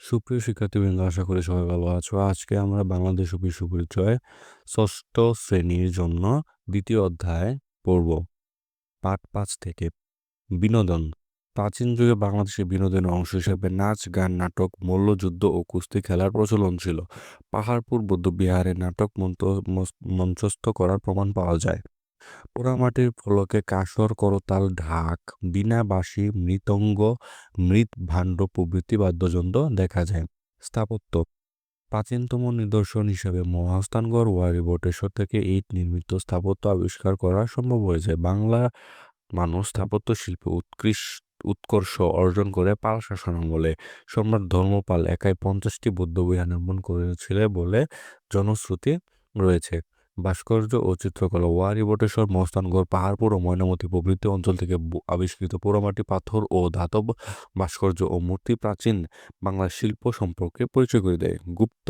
সুপ্রিয় শিক্ষার্থীবৃন্দ, আশা করি সবাই ভালো আছো। আজকে আমরা বাংলাদেশ ও বিশ্ব পরিচয় ষষ্ঠ শ্রেণীর জন্য দ্বিতীয় অধ্যায় পড়ব। পাঠ ৫ থেকে বিনোদন। প্রাচীন যুগে বাংলাদেশের বিনোদনের অংশ হিসেবে নাচ, গান, নাটক, মল্লযুদ্ধ ও কুস্তি খেলার প্রচলন ছিল। পাহাড়পুর বৌদ্ধবিহারে নাটক মঞ্চস্থ করার প্রমাণ পাওয়া যায়। পোড়ামাটির ফলকে কাসর, করতাল, ঢাক, বীণা, বাঁশি, মৃদঙ্গ, মৃৎভাণ্ড প্রভৃতি বাদ্যযন্ত্র দেখা যায়। স্থাপত্য। প্রাচীনতম নিদর্শন হিসেবে মহাস্থানগড় ওয়ারী বটেশ্বর থেকে ইট নির্মিত স্থাপত্য আবিষ্কার করা সম্ভব হয়েছে। বাংলা মানুষ স্থাপত্য শিল্পে উৎকর্ষ অর্জন করে পাল শাসনামলে। সম্রাট ধর্মপাল একাই 50টি বৌদ্ধবিহার নির্মাণ করেছিলেন বলে জনশ্রুতি রয়েছে। ভাস্কর্য ও চিত্রকলা। ওয়ারী বটেশ্বর, মহাস্থানগড়, পাহাড়পুর ও ময়নামতি প্রভৃতি অঞ্চল থেকে আবিষ্কৃত পোড়ামাটি, পাথর ও ধাতব ভাস্কর্য ও মূর্তি প্রাচীন বাংলার শিল্প সম্পর্কে পরিচয় করে দেয়। গুপ্ত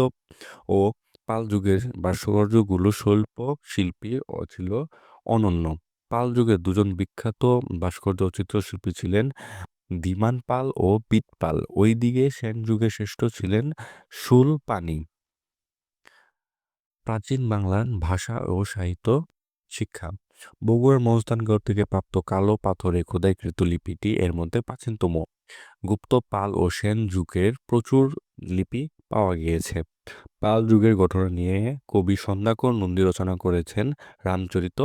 ও পাল যুগের ভাস্কর্যগুলো শিল্পী ছিল অনন্য। পাল যুগের দুজন বিখ্যাত ভাস্কর্য ও চিত্রশিল্পী ছিলেন ধীমান পাল ও পিত পাল। ওইদিকে সেন যুগে শ্রেষ্ঠ ছিলেন শূলপাণি। প্রাচীন বাংলার ভাষা ও সাহিত্য শিক্ষা। বগুড়ার মহাস্থানগড় থেকে প্রাপ্ত কালো পাথরে খোদাইকৃত লিপিটি এর মধ্যে প্রাচীনতম। গুপ্ত, পাল ও সেন যুগের প্রচুর লিপি পাওয়া গিয়েছে। পাল যুগের ঘটনা নিয়ে কবি সন্ধ্যাকর নন্দী রচনা করেছেন রামচরিত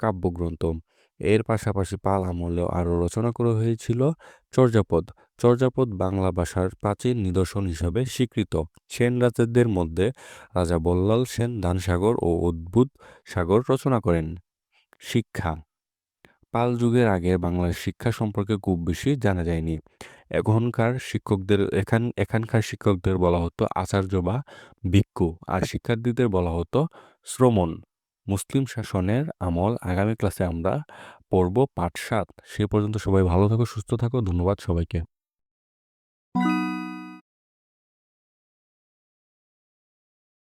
কাব্যগ্রন্থ। এর পাশাপাশি পাল আমলেও আরও রচনা করা হয়েছিল চর্যাপদ। চর্যাপদ বাংলা ভাষার প্রাচীন নিদর্শন হিসাবে স্বীকৃত। সেন রাজাদের মধ্যে রাজা বল্লাল সেন দানসাগর ও অদ্ভুত সাগর রচনা করেন। শিক্ষা। পাল যুগের আগে বাংলার শিক্ষা সম্পর্কে খুব বেশি জানা যায়নি। এখানকার শিক্ষকদের বলা হতো আচার্য বা ভিক্ষু, আর শিক্ষার্থীদের বলা হতো শ্রমণ। মুসলিম শাসনের আমল। আগামী ক্লাসে আমরা পড়ব পাঠ ৭। সে পর্যন্ত সবাই ভালো থাকো, সুস্থ থাকো। ধন্যবাদ সবাইকে।